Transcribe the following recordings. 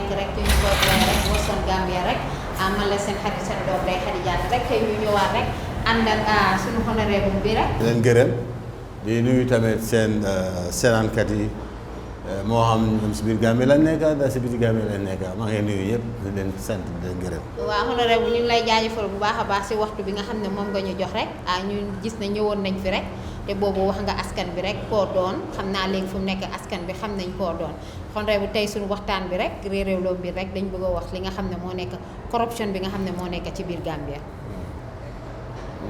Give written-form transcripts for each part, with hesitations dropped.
nekk rek ñu ko rek Boston Gambia rek man la seen xarit seen doom day Xadijaat rek tey ñu ñëwaat rek ànd ak suñu honorable bi rek. di leen gërëm di nuyu tamit seen seetaankat yi moo xam ñoom si biir Gambie lañ nekk da si biti Gambie lañ nekk maa ngi nuyu yëpp di leen sant di leen gërëm. waaw honorable ñu ngi lay jaajëfal bu baax a baax si waxtu bi nga xam ne moom nga ñu jox rek ñu gis ne ñëwoon nañ fi rek. te boobu wax nga askan bi rek koo doon xam naa léegi fu mu nekk askan bi xam nañ koo doon xonre bu tey suñu waxtaan bi rek réeréewloo bi rek dañ bëgg a wax li nga xam ne moo nekk corruption bi nga xam ne moo nekk ci biir Gambia.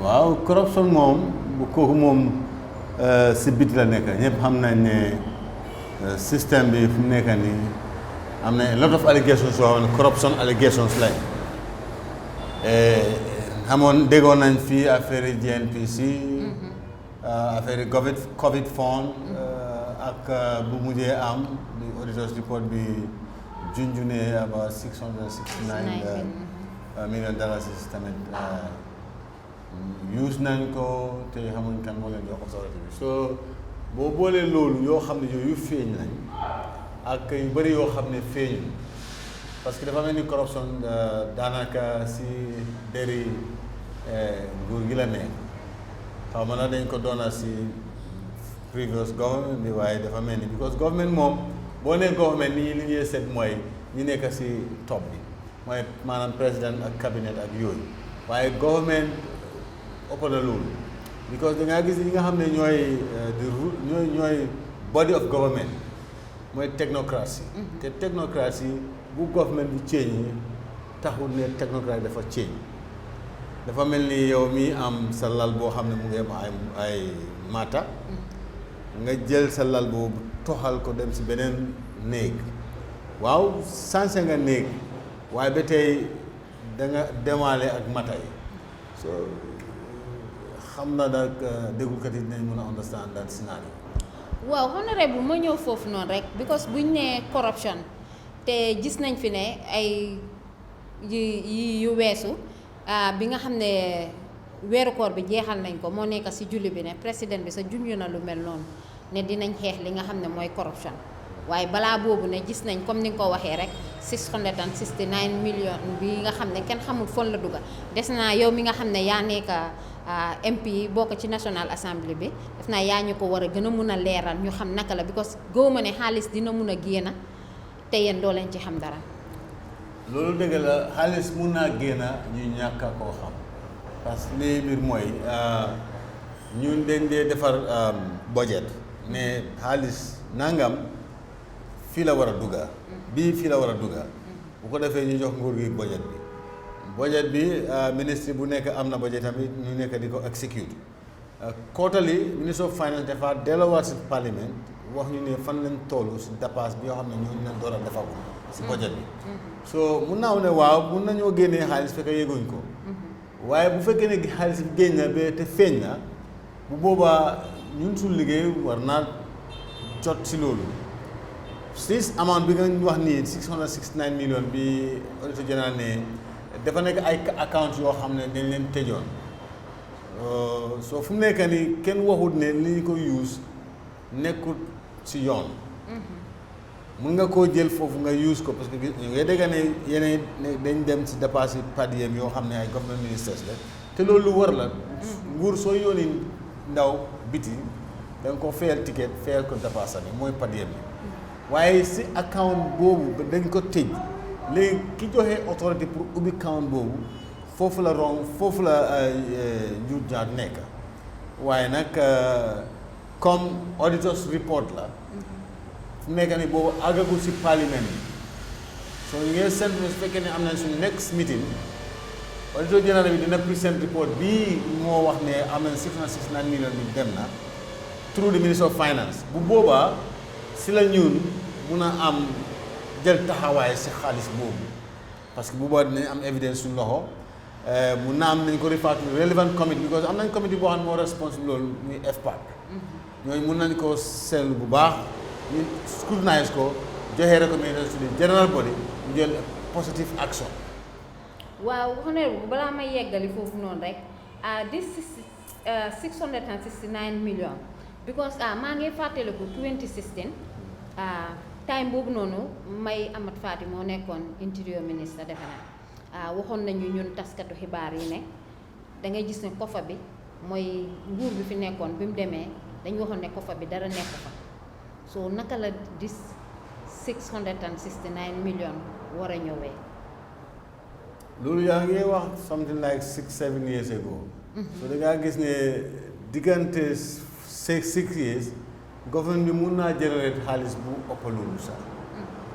waaw corruption moom bu kooku moom si biti la nekk ñëpp xam nañ ne système bi fu mu nekk nii am na a lot of allegations yoo xam ne corruption allegations lañ xamoon déggoon nañ fii affaire GNPC. affaire Covid fund ak bu mujjee am di auditors report bi junju ne about $669 million tamit use nañ ko te xamuñ kan moo leen jox autorité bi so boo boolee loolu yoo xam ne yooyu feeñ nañ ak yu bëri yoo xam ne feeñu parce que dafa mel ni corruption daanaka si deri nguur gi la nekk xaw ma nag dañ ko doona si previous government bi waaye dafa mel ni because government moom boo nee government ni li ñuy seet mooy ñi nekk si top bi mooy maanaam président ak cabinet ak yooyu waaye government ëpp na loolu because da ngaa gis ñi nga xam ne ñooy body of government mooy technocratie te technocratie bu government bi change taxul ne technocratie dafa change dafa mel ni yow mi am sa lal boo xam ne mu ngi am ay mata nga jël sa lal boobu toxal ko dem si beneen néeg waaw sanse nga néeg waaye ba tey da nga demaale ak mata yi so xam na nag déglukat yi dinañ mën a understand that scenario. waaw honorable ma ñëw foofu noonu rek because buñ nee corruption te gis nañ fi ne ay yu weesu. bi nga xam ne weeru koor bi jeexal nañ ko moo nekk ci julli bi ne président bi sa junj na lu mel noonu ne dinañ xeex li nga xam ne mooy corruption waaye balaa boobu ne gis nañ comme ni nga ko waxee rek 669 millions bi nga xam ne kenn xamul fon la dugga des naa yow mi nga xam ne yaa nekk MP bokk ci National Assembly bi def naa yaa ñu ko war a gën a mun a leeral ñu xam naka la because gëwuma ne xaalis dina mun a génn te yéen doo leen ci xam dara. loolu dëgg la xaalis mun naa génn ñu ñàkk a koo xam parce que lii mbir mooy ñun dañ dee defar budget ne xaalis nangam fii la war a dugga bii fii la war a dugga bu ko defee ñu jox nguur gi budget bi ministre bu nekk am na budget tamit ñu nekk di ko execute quarterly ministre of finance dafa delluwaat si parlement wax ñu ne fan lañ toll si dépense bi yoo xam ne ñooñu leen door a defagul si budget bi so mun naa ne waaw mun nañoo génnee xaalis fekk yëguñ ko waaye bu fekkee ne xaalis bi génn na ba te feeñ na bu boobaa ñun suñu liggéey war naa jot si loolu siis amount bi nga wax nii 669 millions bi auditeur général ne dafa nekk ay account yoo xam ne dañ leen tëjoon soo fu mu nekk nii kenn waxut ne li ñu ko use nekkut si yoon mun nga koo jël foofu nga use ko parce que ñu ngay dégg ne yeneen dañ dem si dépassé padiem yoo xam ne ay government ministers la te loolu lu war la nguur soo yóoni ndaw biti da nga ko fayal ticket fayal ko dépassé bi mooy padiem bi waaye si account boobu dañ ko tëj léegi ki joxe autorité pour ubbi account boobu foofu la foofu la jur jaar nekk waaye nag comme auditors report la fu nekk ni boobu àggagul si parlement bi soo ngeen sent su fekkee ne am nañ suñu next meeting auditor général bi dina present report bii moo wax ne am nañ 669 millions bi dem na through the minister of finance bu boobaa si la ñun mun a am jël taxawaay si xaalis boobu parce que bu boobaa dinañ am évidence suñu loxo mun na am nañ ko refer to relevant committee because am nañ committee boo xam ne moo responsible loolu muy FPAC ñooñu mun nañ ko seetlu bu baax ñu scrutinise ko joxe recommendation to the general body ñu jël positive action. waaw honorable balaa may yeggali foofu noonu rek this 669 millions because maa ngi fàttaliku 2016 time boobu noonu may Amat Fati moo nekkoon interior ministre defe naa waxoon nañu ñun taskatu xibaar yi ne da ngay gis ne kofa bi mooy nguur bi fi nekkoon bi mu demee dañu waxoon ne kofa bi dara nekk fa so naka la dis 669 million war a ñëwee. loolu yaa ngi wax something like 6-7 years ago. so da ngaa gis ne diggante 6 years government bi mun naa generate xaalis bu ëpp loolu sax.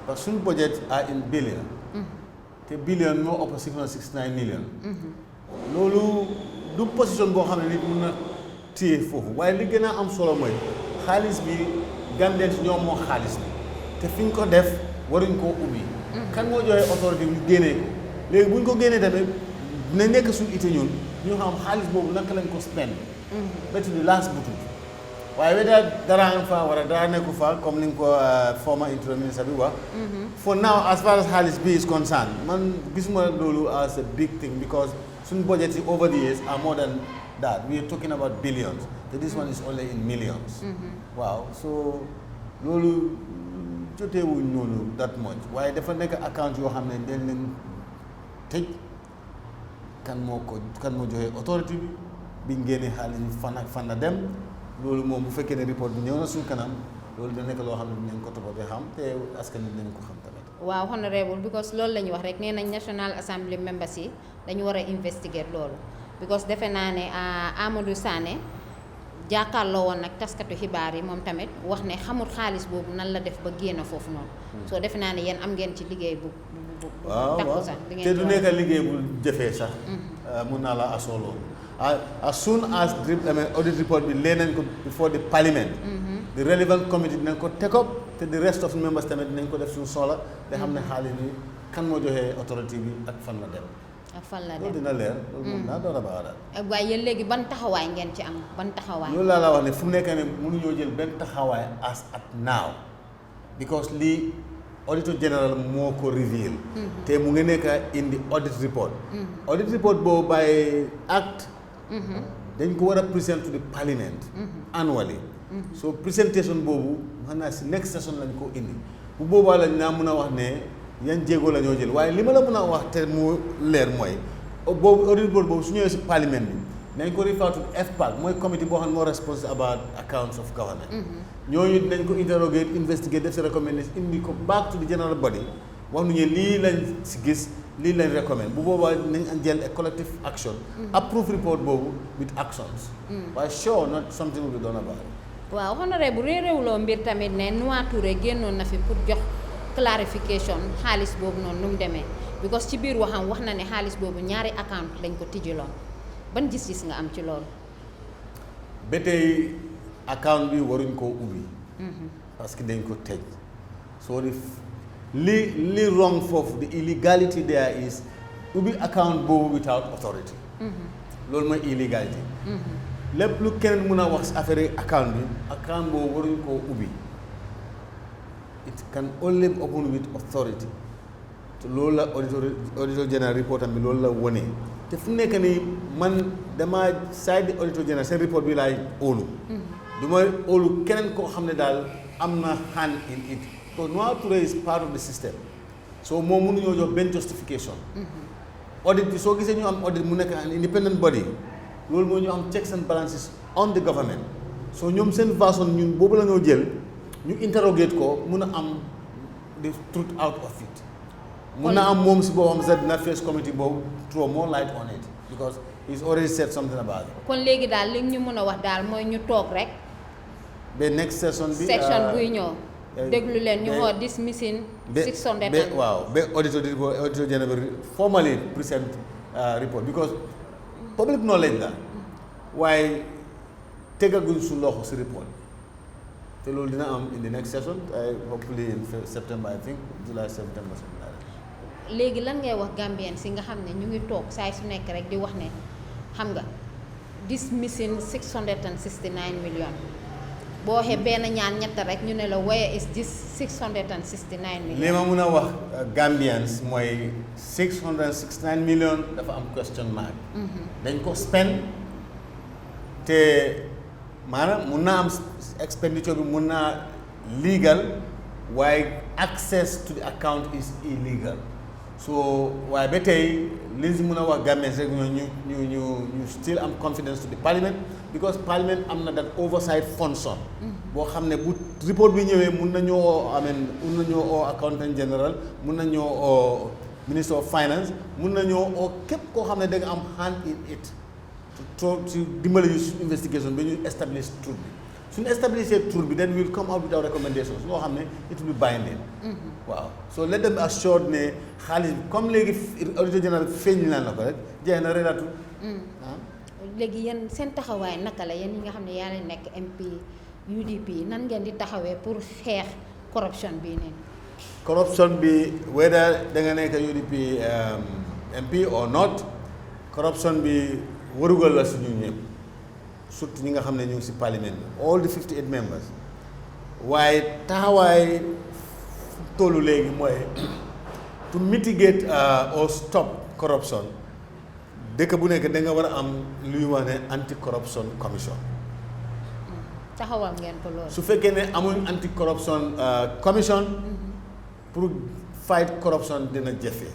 parce que suñu budget are in billion. te billion moo ëpp 669 million. loolu du position boo xam ne nit mun na téye foofu waaye li gën a am solo mooy xaalis bi Gambien si ñoom moo xaalis bi te fi ñu ko def waruñ koo ubbi. kan moo joxe autorité ñu génnee ko léegi bu ñu ko génnee tamit dina nekk suñu ité ñun ñu xam xaalis boobu naka lañ ko spend. ba ci di last butut waaye weda dara am fa wala dara nekku fa comme ni nga ko former interior minister bi wax. for now as far as xaalis bi is concerned man gisuma loolu as a big thing because suñu budget yi over the years are more than that we are talking about billions so this one is only in millions. waaw so loolu joteewuñ noonu that much waaye dafa nekk account yoo xam ne dañ leen tëj kan moo joxe autorité bi génne xaalis bi fan ak fan la dem loolu moom bu fekkee ne report bi ñëw na suñu kanam loolu dina nekk loo xam ne dinañ ko toppatoo xam te askan wi dinañ ko xam tamit. waaw honorable because loolu la ñu wax rek nee nañ National Assembly members yi dañu war a investigate loolu because defe naa ne Amadou Sané jàkkaarloo woon nag taskatu xibaar yi moom tamit wax ne xamul xaalis boobu nan la def ba génn foofu noonu. soo defe naa ne yéen am ngeen ci liggéey bu takku sax. te du nekk liggéey bu jëfee sax. mun naa la asoo loolu. as soon as audit report bi lee nañ ko before the parliament. the relevant committee dinañ ko take up te the rest of members tamit dinañ ko def suñu soxla. te xam ne xaalis bi kan moo joxee autorité bi ak fan la dem. ak fan la dem loolu dina leer. loolu moom naa doon baax daal. waaye yéen léegi ban taxawaay ngeen ci am ban taxawaay. loolu laa la wax ne fu mu nekk ne mënuñoo jël benn taxawaay as at now because lii auditor general moo ko reveal. te mu ngi nekk in the audit report. audit report boobu by act. dañ ko war a present to the parliament. annually. so presentation boobu xam naa si next session lañ ko indi bu boobaa lañ naa mën a wax ne yan jéego la ñoo jël waaye li ma la mën a wax te mu leer mooy boobu audit report boobu su ñëwee si parliament bi dañ ko refer to FPAC mooy committee boo xam ne moo responsible about accounts of government. ñooñu dañ ko interrogate investigate def si recommendation indi ko back to the general body wax nañu lii lañ si gis lii lañ recommend bu boobaa nañ jël a collective action. approve report boobu with actions. waaye sure not something will be done about it. waaw honorable bu réeréwloo mbir tamit ne Noa Touré génnoon na fi pour jox clarification xaalis boobu noonu nu mu demee because ci biir waxam wax na ne xaalis boobu ñaari account lañ ko tijjiloon ban gis-gis nga am ci loolu. ba tey account bi waruñ koo ubbi. parce que dañ ko tëj. soo di li wrong foofu the illegality there is ubbi account boobu without authority. loolu mooy illegality. lépp lu keneen mën a wax affaire account boobu waruñ koo ubbi. it can only open with authority. te loolu la auditor general report am bi loolu la wone te fu nekk nii man dama side auditor general seen report bi laay óolu. du ma óolu keneen koo xam ne daal am na hand in it. so Noa Touré is part of the system. so moom mënuñoo jox benn justification. audit bi soo gisee ñu am audit mu nekk an independent body. loolu moo ñu am checks and balances on the government. so ñoom seen version ñun boobu la ñoo jël ñu interrogate ko mun a am the truth out of it. mun na am moom si boo xam sax dina face committee boobu throw more light on it because he's already said something about it. kon léegi daal li ñu mën a wax daal mooy ñu toog rek. ba next session bi section buy ñëw. déglu leen ñu xool dismissing 600 waaw ba auditor general formally present report because public knowledge la waaye tegaguñ su loxo si report te loolu dina am in the next session hopefully in September I think July September. léegi lan ngay wax Gambien si nga xam ne ñu ngi toog saay su nekk rek di wax ne xam nga dismissing 669 million boo waxee benn ñaan ñett rek ñu ne la where is this 669 million. li ma mun a wax Gambians mooy 669 million dafa am question mark. dañ ko spend te maanaam mun naa am expenditure bi mun naa legal waaye access to the account is illegal. So waaye ba tey li si mën a wax Gambians rek ñu still am confidence to the parliament because parliament am na that oversight function boo xam ne bu report bi ñëwee mun nañoo oo accountant general mun nañoo oo minister of finance mun nañoo oo képp koo xam ne da nga am hand in it to dimbale ñu suñu investigation ba ñu establish truth bi suñu establisher truth bi then we'll come out with our recommendations loo xam ne it will be binding waaw so let them assured ne xaalis bi comme léegi auditor général feeñ na la ko rek jeex na reeratul léegi yéen seen taxawaay naka la yéen ñi nga xam ne yaa leen nekk MP UDP nan ngeen di taxawee pour xeex corruption bii nii. corruption bi whether da nga nekk UDP MP or not corruption bi warugal la suñu ñëpp surtout ñi nga xam ne ñu ngi si parlement bi all the 58 members waaye taxawaay tollu léegi mooy to mitigate or stop corruption dëkk bu nekk da nga war a am luy wax ne anti corruption commission. taxawal ngeen ko loolu. su fekkee ne amuñ anti corruption commission pour fight corruption dina jafe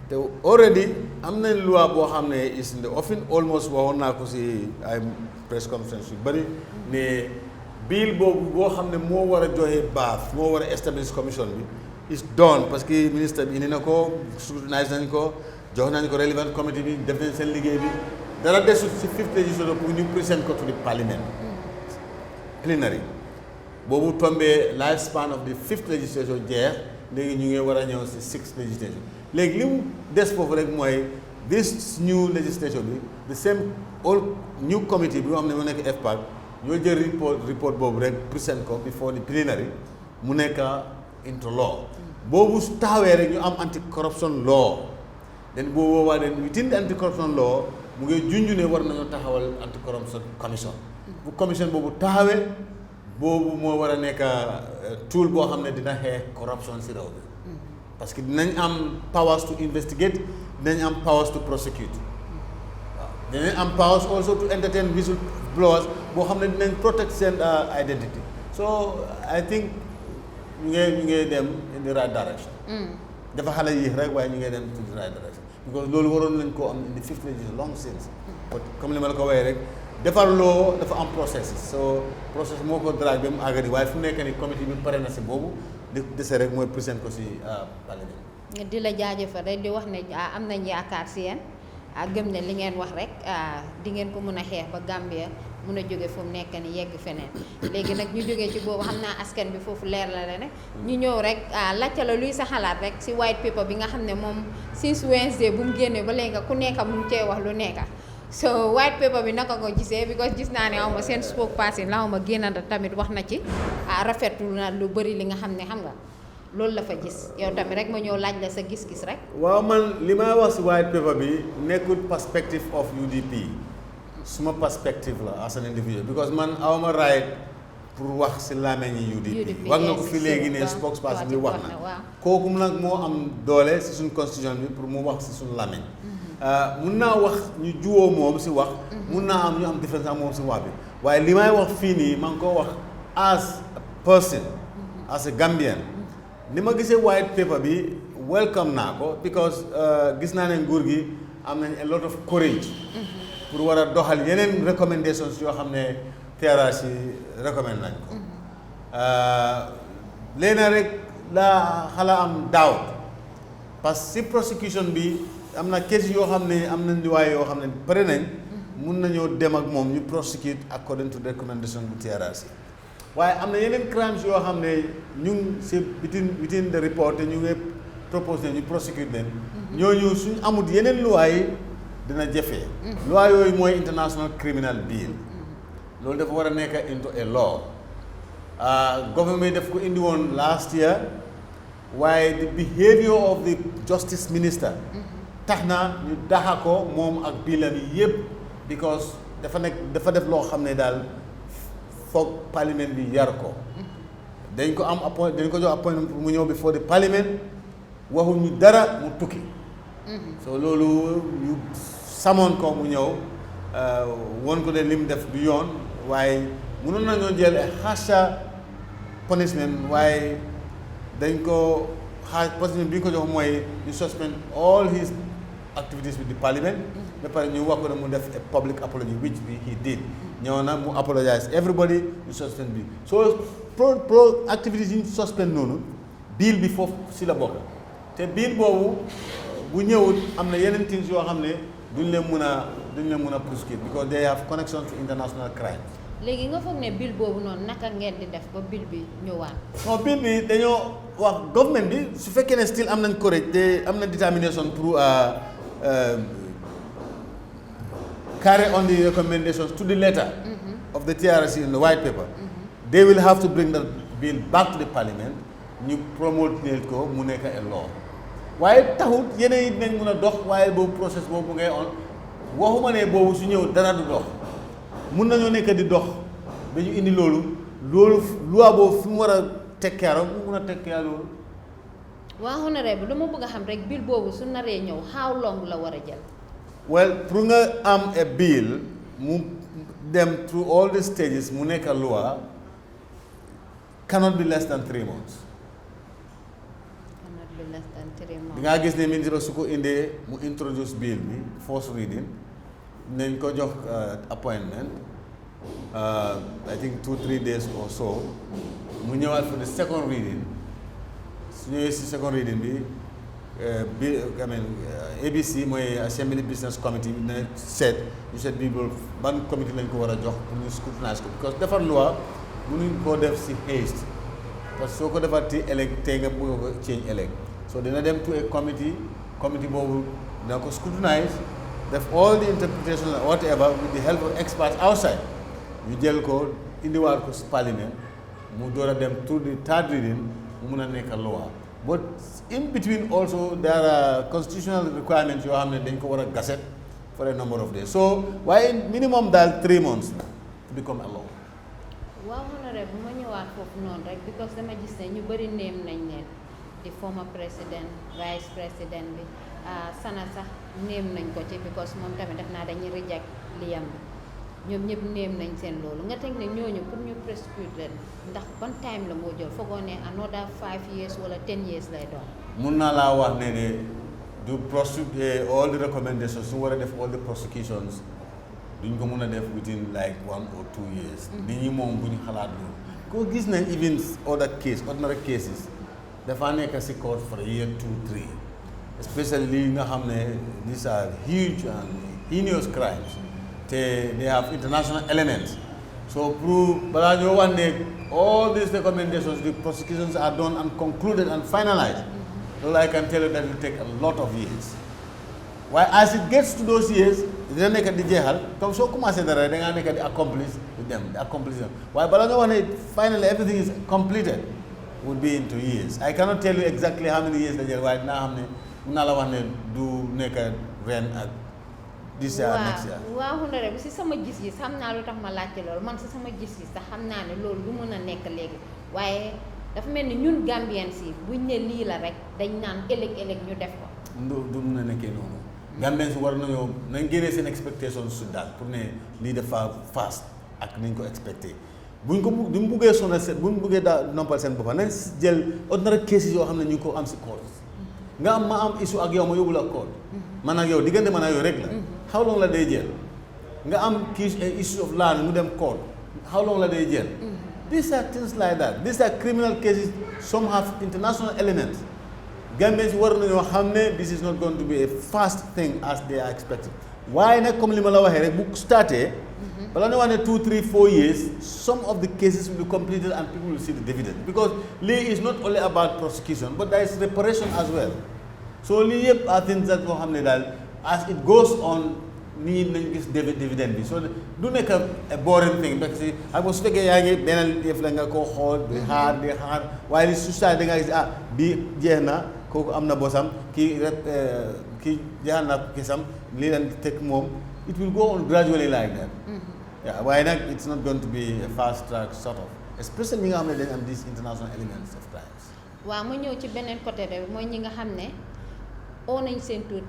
te already am nañ loi boo xam ne is in the offing almost waxoon naa ko si ay press conference yu bëri ne bill boobu boo xam ne moo war a joxe baax moo war a establish commission bi is done parce que ministre bi indi na ko scrutinise nañ ko jox nañ ko relevant committee bi def nañ seen liggéey bi dara desut si fifth legislature pour ñu present ko to the parliament plenary boobu tombé life span of the fifth legislature jeex léegi ñu ngi war a ñëw si sixth legislature léegi li mu des foofu rek mooy this new legislature bi the same all new committee bi nga xam ne mu nekk FPAC ñoo jël report boobu rek present ko before the plenary mu nekk into law boobu su taxawee rek ñu am anti corruption law den boobu boobaa den within the anti corruption law mu ngi junju ne war nañoo taxawal anti corruption commission bu commission boobu taxawee boobu moo war a nekk tool boo xam ne dina xeex corruption si réew bi parce que dinañ am powers to investigate dinañ am powers to prosecute waaw dinañ am powers also to entertain whistleblowers boo xam ne dinañ protect seen identity so I think ñu ngi dem in the right direction dafa xale yéex rek waaye ñu ngi dem in the right direction because loolu waroon nañ koo am in the fifth legislature long since but comme li ma la ko waxee rek defar loo dafa am process so process moo ko drag ba mu àggadi waaye fu mu nekk nii comité bi pare na si boobu li dese rek mooy présent ko si parlement di la jaajëfal rek di wax ne am nañ yaakaar si yéen gëm ne li ngeen wax rek di ngeen ko mën a xeex ba Gambia mun a jóge fu mu nekk ni yegg feneen léegi nag ñu jógee ci boobu xam naa askan bi foofu leer la ne ñu ñëw rek laajte la luy sa xalaat rek si white paper bi nga xam ne moom since Wednesday bu mu génnee ba léegi ku nekk mu ngi cee wax lu nekk so white paper bi naka ko gisee because gis naa ne aw ma seen spokesperson la ma génn tamit wax na ci rafetlu na lu bëri li nga xam ne xam nga loolu la fa gis yow tamit rek ma ñëw laaj la sa gis-gis rek. waaw man li may wax si white paper bi nekkul perspective of UDP suma perspective la as an individual because man awma right pour wax si làmmiñ yi UDP wax nga ko fi léegi ne spokesperson bi wax na kooku nag moo am doole si suñ constitution bi pour mu wax si suñ làmmiñ mun naa wax ñu juwoo moom si wax mun naa am ñu am différence ak moom si wax bi waaye li may wax fii nii maa ngi ko wax as a person as a Gambian ni ma gisee white paper bi welcome naa ko because gis naa ne nguur gi am nañ a lot of courage pour war a doxal yeneen recommendations yoo xam ne TRRC recommend nañ ko léena rek laa xala am doubt parce que si prosecution bi am na case yoo xam ne am nañ luwaay yoo xam ne pare nañ mun nañoo dem ak moom ñu prosecute according to the recommendation bu TRRC waaye am na yeneen crimes yoo xam ne ñu ngi si within the report te ñu ngi propose ne ñu prosecute leen ñooñu suñ amut yeneen luwaay dina jafe loi yooyu mooy international criminal bill loolu dafa war a nekk into a law government daf ko indi woon last year waaye the behavior of the justice minister tax na ñu daxa ko moom ak biilam yi yëpp because dafa def loo xam ne daal foog parlement bi yar ko dañ ko jox appointment pour mu ñëw before the parlement waxuñu dara mu tukki so loolu ñu samoon ko mu ñëw won ko ne lim def du yoon waaye mënoon nañoo jël harsher punishment waaye dañ ko possibility bi ñu ko jox mooy ñu suspend all his activities with the parliament ba pare ñu wax ko ne mu def a public apology which he did ñëw na mu apologize everybody ñu suspend bi so pro activities yi ñu suspend noonu bill bi foofu si la bokk te bill boobu bu ñëwut am na yeneen things yoo xam ne duñ leen mun a prosecute because they have connection to international crime. léegi nga foog ne bill boobu noonu naka ngeen di def ba bill bi ñëwaat. non bill bi dañoo wax government bi su fekkee ne still am nañ courage te am na determination pour carry on the recommendations to the letter of the TRC in the white paper. They will have to bring the bill back to the parliament ñu promote ko mu nekk a law. waaye taxut yeneen it nañ mun a dox waaye boobu process boobu ngay on waxuma ne boobu su ñëw dara du dox mun nañoo nekk di dox ba ñu indi loolu loi boobu fi mu war a tekkeeram mu mun a tekkeer loolu. waa honorable dama bëgg a xam rek bill boobu su naree ñëw how long la war a jël. well pour nga am a bill mu dem through all the stages mu nekk a loi cannot be less than 3 months. less than 3 months. di nga gis ne ministre su ko indee mu introduce bill bi first reading nañ ko jox appointment I think 2-3 days or so mu ñëwaat for the second reading su ñëwee si second reading bi ABC mooy Assembly Business Committee ne seet ñu seet bii boobu ban committee lañ ko war a jox pour ñu scrutinise ko because defar loi mënuñ koo def si haste parce que soo ko defar ti ëllëg tey nga bëgg ko change ëllëg so dina dem to a committee boobu dina ko scrutinize def all the interpretation and whatever with the help of experts outside ñu jël ko indiwaat ko si parliament mu door a dem to the third reading mu mun a nekk loi but in between also there are constitutional requirements yoo xam ne dañ ko war a gazette for a number of days so waaye minimum daal 3 months to become a law. waaw honorable bu ma ñëwaat foofu noonu rek because dama gis ne ñu bëri néem nañ leen di former président vice président bi sana sax néem nañ ko ci because moom tamit def naa dañuy reject liyam bi ñoom ñëpp néem nañ seen loolu nga teg ne ñooñu pour ñu prosecute leen ndax ban time la moo jël foogoo ne another 5 years wala 10 years lay doon. mun naa laa wax ne du prosecute all the recommendations su war a def all the prosecutions duñ ko mun a def within like 1 or 2 years. nit ñi moom bu ñu xalaat loolu. koo gis ne even ordinary cases dafa nekk si court for a year 2-3 especially lii nga xam ne these are huge and heinous crimes te they have international elements so pour balaa ñoo wax ne all these recommendations the prosecutions are done and concluded and finalized loolu I can tell you that will take a lot of years waaye as it gets to those years dina nekk di jeexal comme soo commencé dara da ngaa nekk di accomplish them waaye balaa ñoo wax ne finally everything is completed would be into years I cannot tell you exactly how many years la jël waaye dinaa xam ne mun naa la wax ne du nekk ren ak this year next year. waaw honorable si sama gis-gis xam naa lu tax ma laajte loolu man si sama gis-gis sax xam naa ne loolu du mën a nekk léegi waaye dafa mel ni ñun Gambians yi buñ ne lii la rek dañ naan ëllëg ñu def ko. du mën a nekkee noonu Gambians war nañoo nañ génnee seen expectation su daal pour ne lii dafa fast ak nañ ko expecté. buñ buggee sonal seen buñ buggee daa noppal seen boppam nañ jël ordinary cases yoo xam ne ñu ngi ko am si court nga am ma am issue ak yow ma yóbbu la court man ak yow diggante man ak yow rek la how long la day jël nga am issue of land mu dem court how long la day jël these are things like that these are criminal cases some have international elements Gambians war nañoo xam ne this is not going to be a fast thing as they are expecting waaye nag comme li ma la waxee rek bu starté bala ñu wax ne 2, 3, 4 years some of the cases will be completed and people will see the dividend because lii is not only about prosecution but there is reparation as well so lii yëpp are things that boo xam ne daal as it goes on nii nañ gis dividend bi so du nekk a boring thing parce que xam nga su fekkee yaa ngi benn yëf la nga koo xool di xaar waaye li su saa da nga gis bii jeex na kooku am na bosam kii jeexal na kisam lii leen teg moom it will go on gradually like that. Yeah, waaye nag it's not going to be a fast track sort of especially ñi nga xam ne dañ am these international elements of crimes. waaw mu ñëw ci beneen côté rek mooy ñi nga xam ne oo nañ seen tur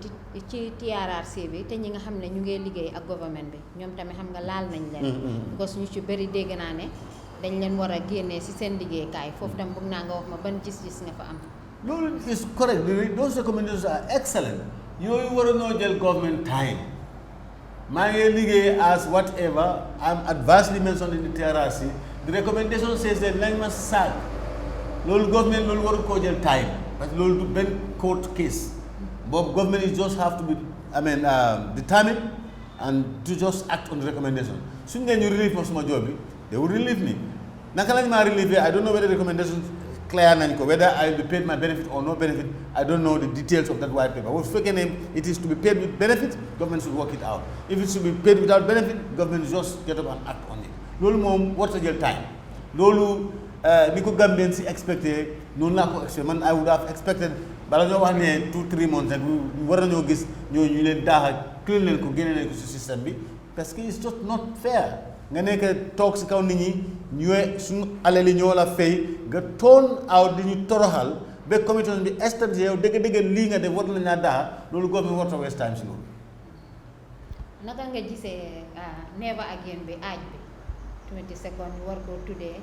ci TRRC bi te ñi nga xam ne ñu ngi liggéey ak gouvernement bi ñoom tamit xam nga laal nañ leen. parce que ñu ci bëri dégg naa ne dañ leen war a génnee ci seen liggéeykaay foofu tam bëgg naa nga wax ma ban gis-gis nga fa am. loolu is correct. Those recommendations are excellent. yooyu war a noo jël government time. maa ngi liggéey as whatever I'm adversely mentioned in the TRRC. The recommendation says that lañ ma saag loolu government loolu waru koo jël time parce que loolu du benn court case boobu government is just have to be determined and to just act on the recommendation suñ ne ñu relieve ma suma job bi they will relieve me naka lañ maa relieve I don't know whether the recommendations clear nañ ko whether I will be paid my benefit or no benefit I don't know the details of that white paper bu fekkee ne it is to be paid with benefit government should work it out if it should be paid without benefit government just get up and act on it loolu moom warut a jël time loolu ni ko Gambien si expecté noonu laa ko expecté man I would have expected bala ñoo wax ne 2-3 months rek war nañoo gis ñooñu ñu leen daax clean leen ko génne leen ko si système bi parce que it's just not fair nga nekk toog si kaw nit ñi ñëwee suñu alal yi ñoo la fay nga turn out di ñu toroxal ba commission bi establishé yow dëgg-dëgg lii nga def war nañ laa daax loolu government warut a waste time si loolu. naka nga gisee never again bi aaj bi 22nd ñu war koo tuddee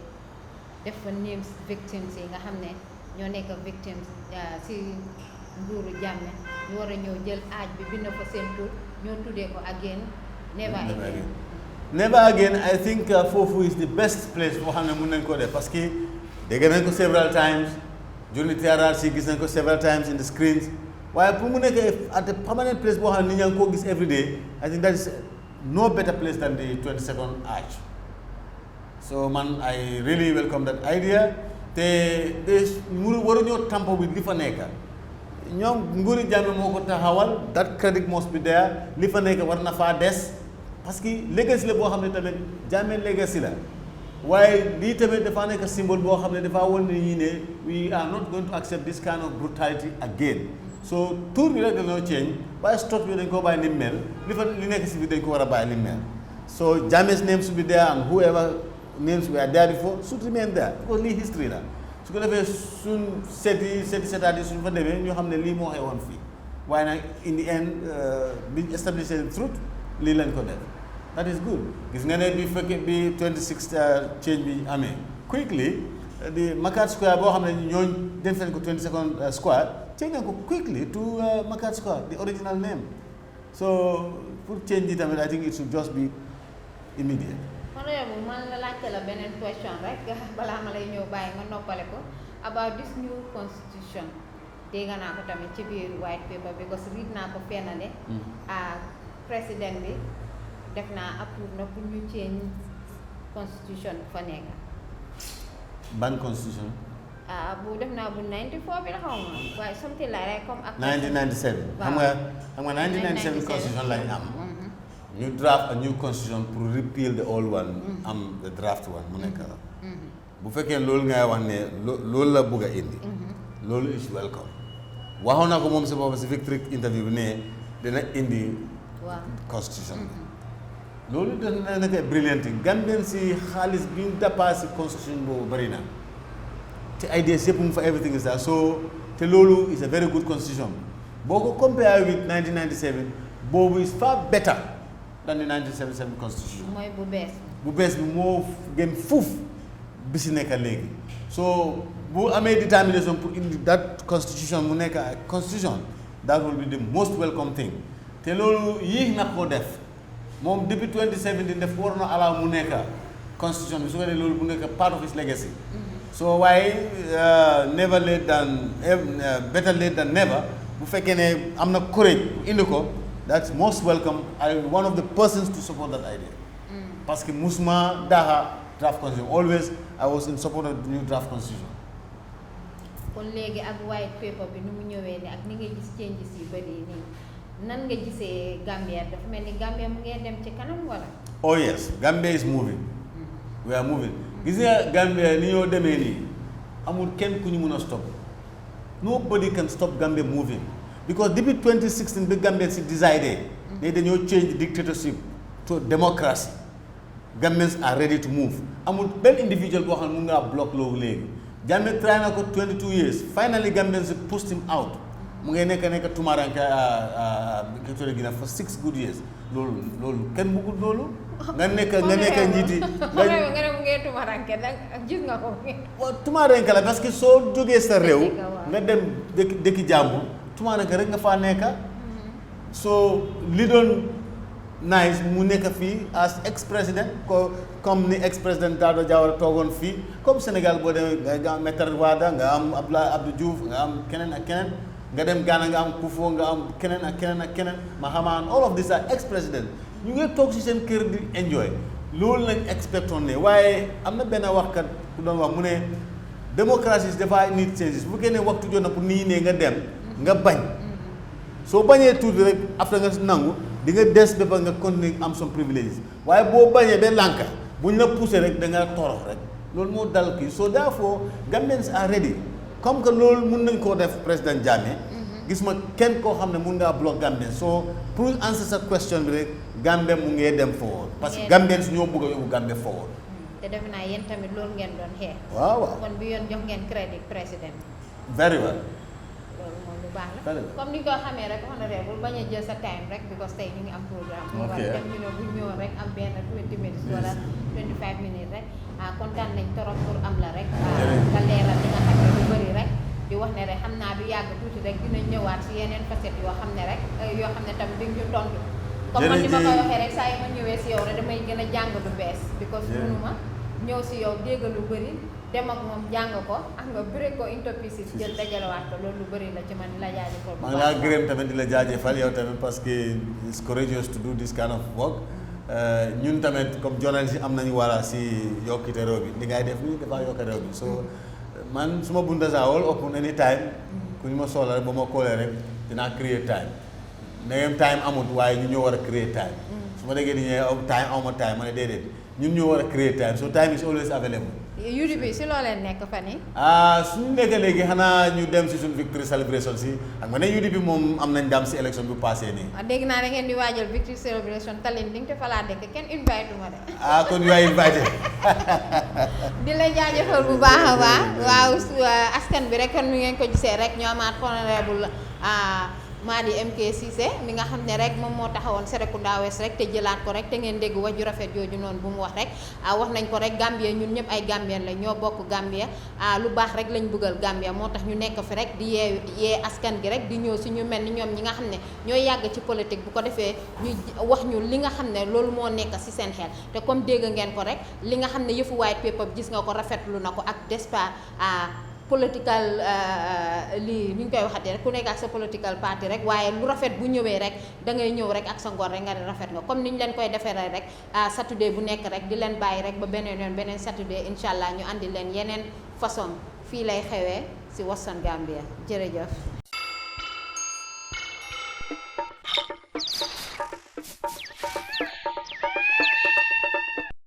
def fa names victims yi nga xam ne ñoo nekk victims si nguuru Jammeh ñu war a ñëw jël aaj bi bind fa seen tur ñoo tuddee ko again never again. Never again I think foofu is the best place boo xam ne mën nañ koo def parce que dégg nañ ko several times during the TRRC gis nañ ko several times in the screens waaye pour mu nekk at a permanent place boo xam ne nit ñaa ngi koo gis every day I think that is no better place than the 22nd Arch. So man I really welcome that idea te mu waruñoo tampo bi li fa nekk ñoom nguuri Jammeh moo ko taxawal that credit must be there li fa nekk war na faa des parce que legacy la boo xam ne tamit Jammeh legacy la waaye lii tamit dafa nekk symbole boo xam ne dafa won ne ñi ne we are not going to accept this kind of brutality again so tour bi rek dañoo change waaye stop bi dañ koo bàyyi ni mel li nekk si bi dañ ko war a bàyyi ni mel so Jammeh's name should be there and whoever names were there before should remain there because lii history la su ko defee suñ setaat yi suñ fa demee ñu xam ne lii moo xewoon fii waaye nag in the end bi establish truth lii lañ ko def that is good gis nga ne bi fekkee bi 26 change bi amee quickly di Market Square boo xam ne ñooñ dem nañ ko 22nd Square change nañ ko quickly to Market Square the original name so pour change yi tamit I think it should just be immediate. Honorable man la laajte la beneen question rek balaa ma lay ñëw bàyyi nga noppale ko about this new constitution dégg naa ko tamit ci biir white paper because read naa ko fenn ne président bi def naa approuve na pour ñu change constitution fa nekk. ban constitution. bu def naa bu 94 bi la xaw ma waaye something like that comme ak. 1997. xam nga 1997 constitution lañ am. ñu draft a new constitution pour repeal the old one. am the draft one mu nekk la. bu fekkee loolu ngay wax ne loolu la bëgg a indi. loolu is welcome. waxoon na ko moom si boppam si victory interview bi ne dina indi. constitution bi. loolu dana nekk brilliant Gambien si xaalis bi ñu dépassé constitution boobu bëri na te ideas yëpp mu fa everything is there so te loolu is a very good constitution boo ko compare with 1997 boobu is far better than the 1977 constitution. mooy bu bees. bu bees bi moo gën fuuf bi si nekk léegi so bu amee determination pour indi that constitution mu nekk constitution that will be the most welcome thing te loolu yéex na koo def. moom depuis 2017 def war na allow mu nekk constitution bi su ko defee loolu mu nekk part of his legacy. so waaye never late than better late than never bu fekkee ne am na courage indi ko that's most welcome I am one of the persons to support that idea. parce que musuma daaxa draft constitution always I was in support of the new draft constitution. kon léegi ak white paper bi nu mu ñëwee ni ak ni ngay gis changes yi bëri nii. nan nga gisee Gambia dafa mel ni Gambia mu ngeen dem ci kanam wala. oh yes Gambia is moving. we are moving gis nga Gambia ni ñoo demee nii amul kenn ku ñu mën a stop nobody can stop Gambia moving because depuis 2016 bi Gambia si decided ne dañoo change dictatorship to democracy Gambians are ready to move amul benn individual boo xam ne mun ngaa block loolu léegi Gambia try na ko 22 years finally Gambians pushed him out mu ngay nekk tumaranke Equatorial Guinea for 6 good years loolu kenn bëggul loolu nga nekk njiiti nga ne mu ngay tumaranke nag gis nga ko waaw tumaranke la parce que soo jógee sa réew nga dem dëkki jàmbur tumaranke rek nga faa nekka so li doon nice mu nekk fii as ex président comme ni ex président Dado Jawara toogoon fii comme Sénégal boo demee nga am Maître Wade nga am Abdou Diouf nga am keneen ak keneen nga dem Ghana nga am Kufuor nga am keneen ak keneen Mahama all of these are ex président ñu ngi toog si seen kër di enjoy loolu lañ expectoon ne waaye am na benn waxkat ku doon wax mu ne démocratie dafa need changes bu fekkee ne waxtu jot na pour nit ñi ne nga dem nga bañ soo bañee tuuti rek après nga nangu di nga des ba nga continuer am son privilèges waaye boo bañee ba lànka bu ñu la poussé rek da nga torox rek loolu moo dal kii so therefore Gambians are ready comme que loolu mun nañ koo def président Jammeh gis ma kenn koo xam ne mun ngaa block Gambien so pour answer sa question bi rek Gambie mu ngee dem forward parce que Gambians ñoo bëgg a yóbbu Gambie forward te defe naa yéen tamit loolu ngeen doon xeex waaw kon bi yoon jox ngeen crédit président very well loolu moom lu baax la comme ni nga ko xamee rek honorable bañ a jël sa time rek because tey ñu ngi am programme ñu war a dem ñu ne bu ñëwoon rek am benn 20 minutes wala 25 minutes rek kontaan nañ torop pour am la rek nga leeral li nga xam ne lu bëri rek di wax ne rek xam naa du yàgg tuuti rek dinañ ñëwaat si yeneen facettes yoo xam ne rek yoo xam ne tamit dañ ñu tontu comme man ni ma koy waxee rek saa yi ma ñëwee si yow rek damay gën a jàng lu bees because mënuma ñëw si yow dégg lu bëri dem ak moom jàng ko ak nga break ko into pieces jël dajalewaat ko loolu lu bëri la ci man la jaajëfal bu baax maa ngi laa gërëm tamit di la jaajëfal yow tamit parce que it's courageous to do this kind of work ñun tamit comme journaliste yi am nañu wara si yokkite réew bi li ngay def nii dafa yokk réew bi so man suma bunda saa wol open any time ku ñu ma soxla rek ba ma koolee rek dinaa create time ndegem time amut waaye ñun ñoo war a create time su ma déggee di ñëwee time awma time ma ne déedéet ñun ñoo war a create time so time is always available UDP si loo leen nekk fan yi suñu nekk léegi xanaa ñu dem si suñu victory celebration si ak ma ne UDP moom am nañ ndam si élection bi passé nii dégg naa da ngeen di waajal victory celebration talin di nga te fa laa dëkk kenn invite ma de kon you are invited di la jaajëfal bu baax a baax waaw askan bi rek kon mi ngeen ko gisee rek ñoo amaat honorable Madi MK CEESAY mi nga xam ne rek moom moo taxawoon Serekunda West rek te jëlaat ko rek te ngeen dégg wax ju rafet jooju noonu bu mu wax rek wax nañ ko rek Gambia ñun ñëpp ay Gambien la ñoo bokk Gambia lu baax rek lañ bëggal Gambia moo tax ñu nekk fi rek di yee askan gi rek di ñëw si ñu mel ni ñoom ñi nga xam ne ñooy yàgg ci politique bu ko defee ñu wax ñu li nga xam ne loolu moo nekk si seen xel te comme dégg ngeen ko rek li nga xam ne yëfu white paper gis nga ko rafetlu na ko ak despa political lii ni ñu koy waxatee rek ku nekk ak sa political party rek waaye lu rafet bu ñëwee rek da ngay ñëw rek ak sa ngor rek nga di rafet nga comme ni ñu leen koy defee rek Saturday bu nekk rek di leen bàyyi rek ba beneen yoon beneen Saturday incha allah ñu andi leen yeneen façon fii lay xewee si Watson Gambia jërëjëf.